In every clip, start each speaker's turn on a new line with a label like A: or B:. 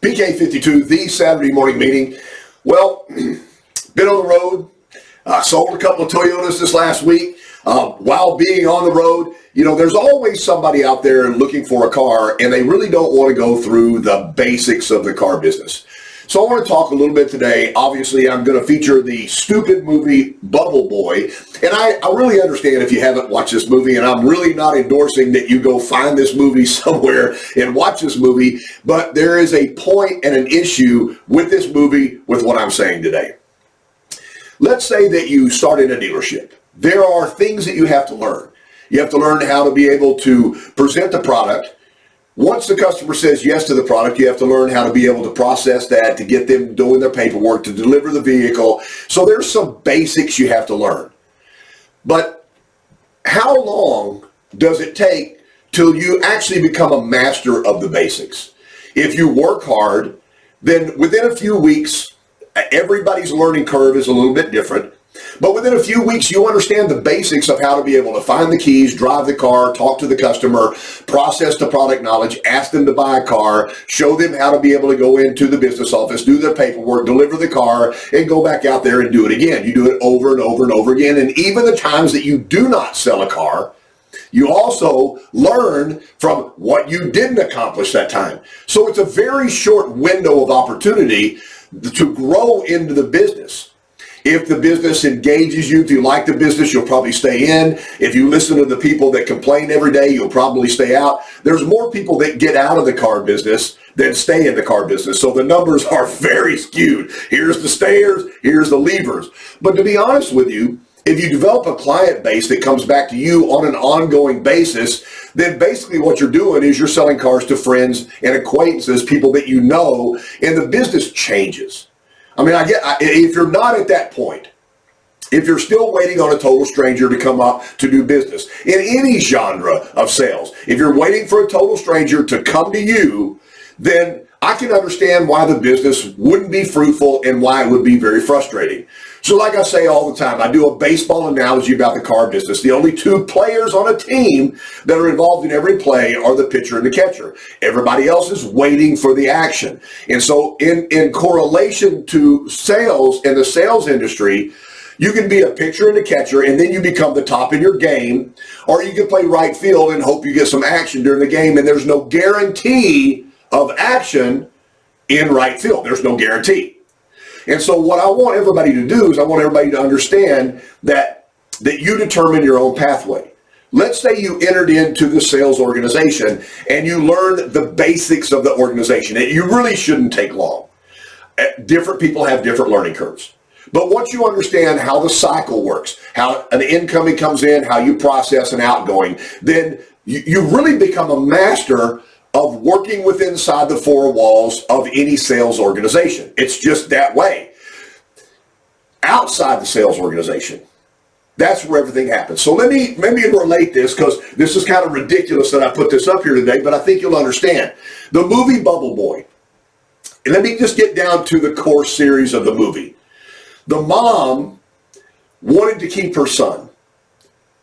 A: PK52, the Saturday morning meeting. Well, been on the road. Sold a couple of Toyotas this last week. While being on the road, there's always somebody out there looking for a car, and they really don't want to go through the basics of the car business. So I want to talk a little bit today. Obviously, I'm going to feature the stupid movie Bubble Boy. And I really understand if you haven't watched this movie, and I'm really not endorsing that you go find this movie somewhere and watch this movie, but there is a point and an issue with this movie with what I'm saying today. Let's say that you start in a dealership. There are things that you have to learn. You have to learn how to be able to present the product. Once the customer says yes to the product, you have to learn how to be able to process that, to get them doing their paperwork, to deliver the vehicle. So there's some basics you have to learn. But how long does it take till you actually become a master of the basics? If you work hard, then within a few weeks, everybody's learning curve is a little bit different. But within a few weeks, you understand the basics of how to be able to find the keys, drive the car, talk to the customer, process the product knowledge, ask them to buy a car, show them how to be able to go into the business office, do their paperwork, deliver the car, and go back out there and do it again. You do it over and over and over again. And even the times that you do not sell a car, you also learn from what you didn't accomplish that time. So it's a very short window of opportunity to grow into the business. If the business engages you, if you like the business, you'll probably stay in. If you listen to the people that complain every day, you'll probably stay out. There's more people that get out of the car business than stay in the car business. So the numbers are very skewed. Here's the stayers, here's the leavers. But to be honest with you, if you develop a client base that comes back to you on an ongoing basis, then basically what you're doing is you're selling cars to friends and acquaintances, people that you know, and the business changes. I mean, if you're not at that point, if you're still waiting on a total stranger to come up to do business in any genre of sales, if you're waiting for a total stranger to come to you, then I can understand why the business wouldn't be fruitful and why it would be very frustrating. So like I say all the time, I do a baseball analogy about the car business. The only two players on a team that are involved in every play are the pitcher and the catcher. Everybody else is waiting for the action. And so in correlation to sales in the sales industry, you can be a pitcher and a catcher, and then you become the top in your game, or you can play right field and hope you get some action during the game, and there's no guarantee of action in right field. There's no guarantee. And so what I want everybody to do is I want everybody to understand that you determine your own pathway. Let's say you entered into the sales organization and you learned the basics of the organization. You really shouldn't take long. Different people have different learning curves. But once you understand how the cycle works, how an incoming comes in, how you process an outgoing, then you really become a master of working within inside the four walls of any sales organization. It's just that way. Outside the sales organization, that's where everything happens. So let me relate this, because this is kind of ridiculous that I put this up here today, but I think you'll understand. The movie Bubble Boy. Let me just get down to the core series of the movie. The mom wanted to keep her son.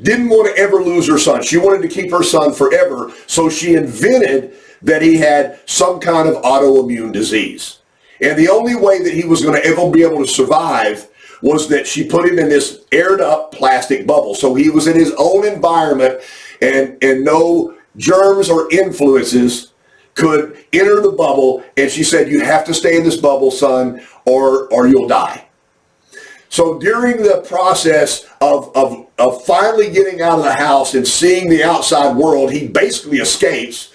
A: Didn't want to ever lose her son. She wanted to keep her son forever, so she invented that he had some kind of autoimmune disease. And the only way that he was going to ever be able to survive was that she put him in this aired up plastic bubble. So he was in his own environment, and no germs or influences could enter the bubble. And she said, you have to stay in this bubble, son, or you'll die. So during the process of finally getting out of the house and seeing the outside world, he basically escapes.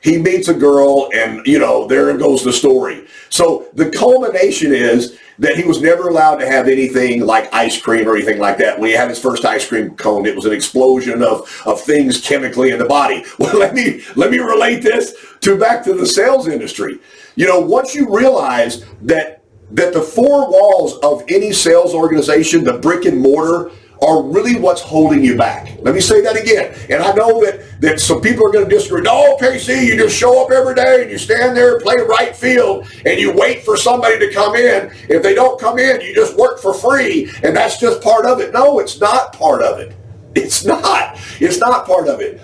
A: He meets a girl, and, there goes the story. So the culmination is that he was never allowed to have anything like ice cream or anything like that. When he had his first ice cream cone, it was an explosion of things chemically in the body. Well, let me relate this back to the sales industry. Once you realize that the four walls of any sales organization, the brick and mortar, are really what's holding you back. Let me say that again. And I know that some people are going to disagree. No, KC, you just show up every day and you stand there and play right field and you wait for somebody to come in. If they don't come in, you just work for free, and that's just part of it. No, it's not part of it. It's not. It's not part of it.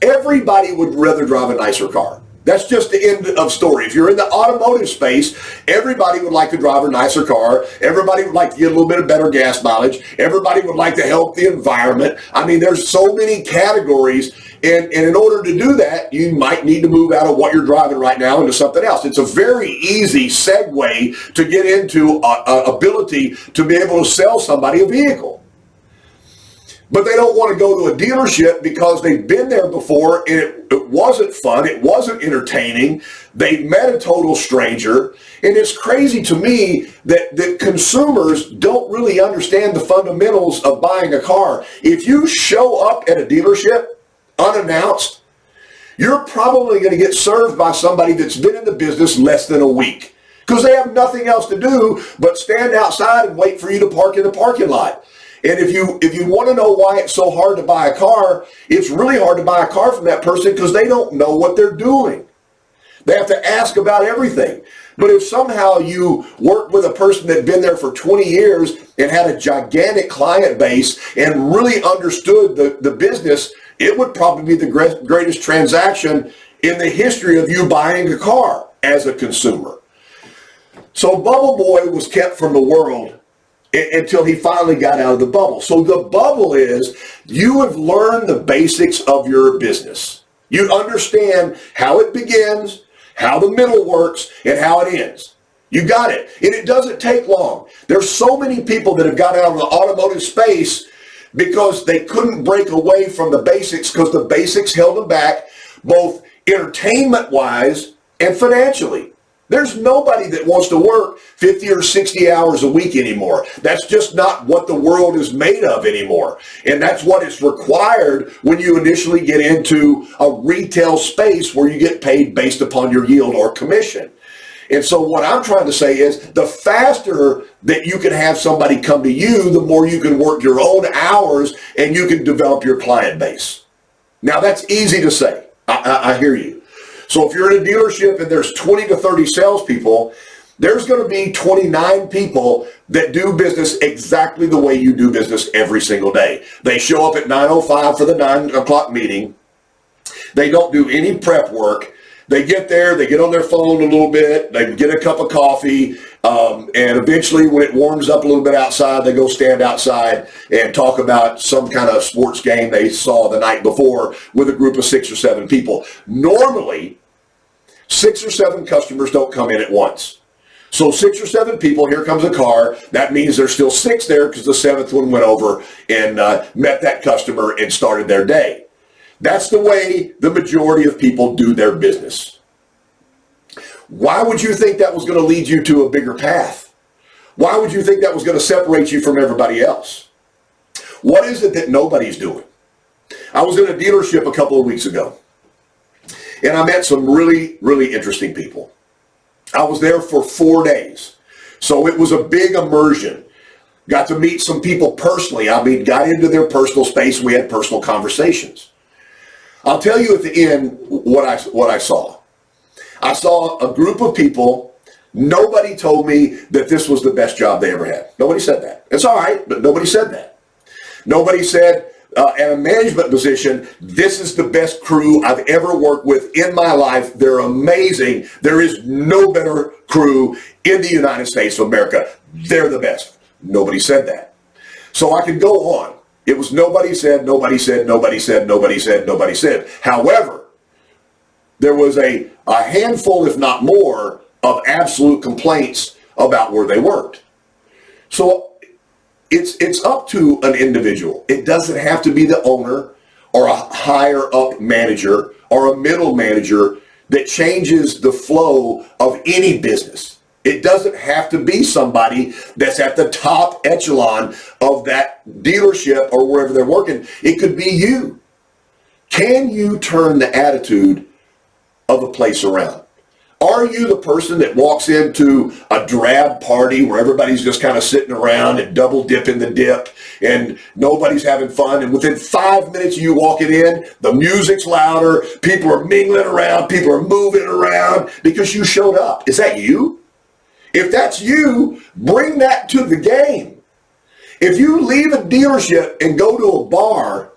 A: Everybody would rather drive a nicer car. That's just the end of story. If you're in the automotive space, everybody would like to drive a nicer car. Everybody would like to get a little bit of better gas mileage. Everybody would like to help the environment. I mean, there's so many categories. And in order to do that, you might need to move out of what you're driving right now into something else. It's a very easy segue to get into ability to be able to sell somebody a vehicle. But they don't want to go to a dealership because they've been there before and it wasn't fun. It wasn't entertaining. They met a total stranger. And it's crazy to me that consumers don't really understand the fundamentals of buying a car. If you show up at a dealership unannounced, you're probably going to get served by somebody that's been in the business less than a week because they have nothing else to do but stand outside and wait for you to park in the parking lot. And if you want to know why it's so hard to buy a car, it's really hard to buy a car from that person because they don't know what they're doing. They have to ask about everything. But if somehow you worked with a person that had been there for 20 years and had a gigantic client base and really understood the business, it would probably be the greatest transaction in the history of you buying a car as a consumer. So Bubble Boy was kept from the world until he finally got out of the bubble. So the bubble is you have learned the basics of your business. You understand how it begins, how the middle works, and how it ends. You got it. And it doesn't take long. There's so many people that have got out of the automotive space because they couldn't break away from the basics because the basics held them back, both entertainment-wise and financially. There's nobody that wants to work 50 or 60 hours a week anymore. That's just not what the world is made of anymore. And that's what is required when you initially get into a retail space where you get paid based upon your yield or commission. And so what I'm trying to say is the faster that you can have somebody come to you, the more you can work your own hours and you can develop your client base. Now that's easy to say. I hear you. So if you're in a dealership and there's 20 to 30 salespeople, there's going to be 29 people that do business exactly the way you do business every single day. They show up at 9:05 for the 9 o'clock meeting. They don't do any prep work. They get there, they get on their phone a little bit, they get a cup of coffee, and eventually when it warms up a little bit outside, they go stand outside and talk about some kind of sports game they saw the night before with a group of 6 or 7 people. Normally, 6 or 7 customers don't come in at once. So 6 or 7 people, here comes a car. That means there's still 6 there because the 7th one went over and met that customer and started their day. That's the way the majority of people do their business. Why would you think that was going to lead you to a bigger path? Why would you think that was going to separate you from everybody else? What is it that nobody's doing? I was in a dealership a couple of weeks ago, and I met some really, really interesting people. I was there for 4 days, so it was a big immersion. Got to meet some people personally. I mean, got into their personal space. We had personal conversations. I'll tell you at the end what I saw. I saw a group of people. Nobody told me that this was the best job they ever had. Nobody said that. It's all right, but nobody said that. Nobody said at a management position, this is the best crew I've ever worked with in my life. They're amazing. There is no better crew in the United States of America. They're the best. Nobody said that. So I could go on. It was nobody said, nobody said, nobody said, nobody said, nobody said. However, there was a handful, if not more, of absolute complaints about where they worked. So it's up to an individual. It doesn't have to be the owner or a higher up manager or a middle manager that changes the flow of any business. It doesn't have to be somebody that's at the top echelon of that dealership or wherever they're working. It could be you. Can you turn the attitude of a place around? Are you the person that walks into a drab party where everybody's just kind of sitting around and double dipping the dip and nobody's having fun, and within 5 minutes of you walking in, the music's louder, people are mingling around, people are moving around because you showed up? Is that you? If that's you, bring that to the game. If you leave a dealership and go to a bar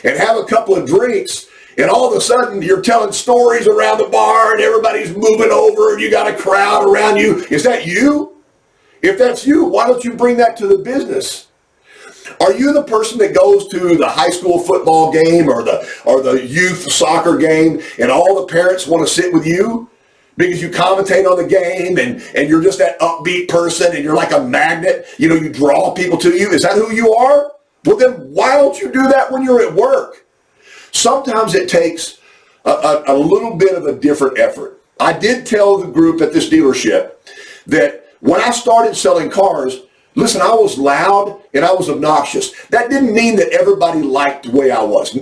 A: and have a couple of drinks And all of a sudden, you're telling stories around the bar and everybody's moving over and you got a crowd around you. Is that you? If that's you, why don't you bring that to the business? Are you the person that goes to the high school football game or the youth soccer game and all the parents want to sit with you because you commentate on the game and you're just that upbeat person and you're like a magnet, you draw people to you? Is that who you are? Well, then why don't you do that when you're at work? Sometimes it takes a little bit of a different effort. I did tell the group at this dealership that when I started selling cars, listen, I was loud and I was obnoxious. That didn't mean that everybody liked the way I was.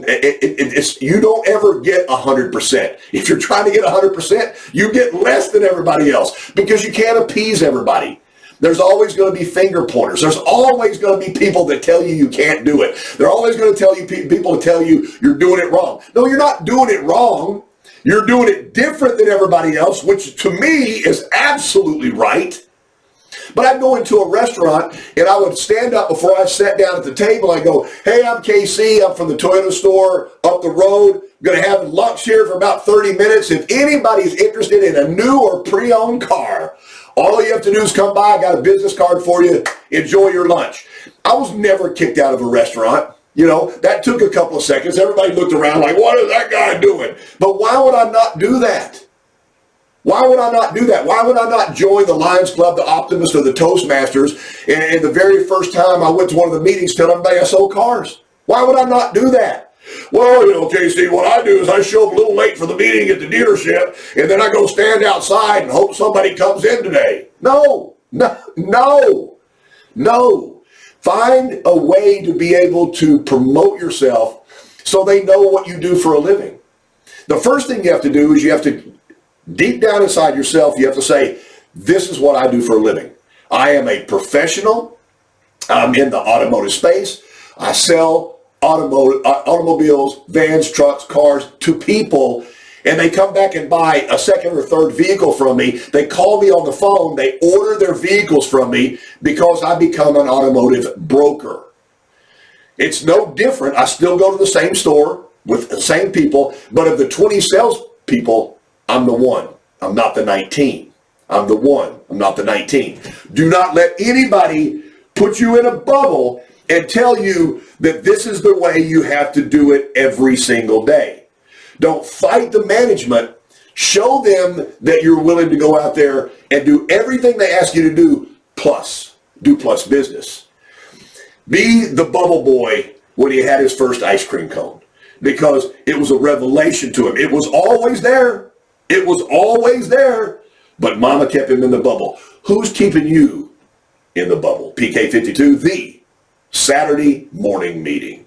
A: You don't ever get 100%. If you're trying to get 100%, you get less than everybody else because you can't appease everybody. There's always going to be finger pointers. There's always going to be people that tell you can't do it. They're always going to tell you people to tell you you're doing it wrong. No, you're not doing it wrong. You're doing it different than everybody else, which to me is absolutely right. But I'd go into a restaurant and I would stand up before I sat down at the table. I go, hey, I'm KC. I'm from the Toyota store up the road. I'm going to have lunch here for about 30 minutes. If anybody's interested in a new or pre-owned car, all you have to do is come by. I got a business card for you. Enjoy your lunch. I was never kicked out of a restaurant. That took a couple of seconds. Everybody looked around like, what is that guy doing? But why would I not do that? Why would I not do that? Why would I not join the Lions Club, the Optimist, or the Toastmasters? And the very first time I went to one of the meetings, tell everybody I sold cars. Why would I not do that? Well, KC, what I do is I show up a little late for the meeting at the dealership, and then I go stand outside and hope somebody comes in today. No. Find a way to be able to promote yourself so they know what you do for a living. The first thing you have to do is you have to, deep down inside yourself, you have to say, this is what I do for a living. I am a professional. I'm in the automotive space. I sell automobiles, vans, trucks, cars to people, and they come back and buy a second or third vehicle from me. They call me on the phone. They order their vehicles from me because I become an automotive broker. It's no different. I still go to the same store with the same people, but of the 20 salespeople, I'm the one. I'm not the 19. I'm the one. I'm not the 19. Do not let anybody put you in a bubble and tell you that this is the way you have to do it every single day. Don't fight the management. Show them that you're willing to go out there and do everything they ask you to do, plus. Do plus business. Be the bubble boy when he had his first ice cream cone, because it was a revelation to him. It was always there. It was always there, but mama kept him in the bubble. Who's keeping you in the bubble? PK52, the Saturday morning meeting.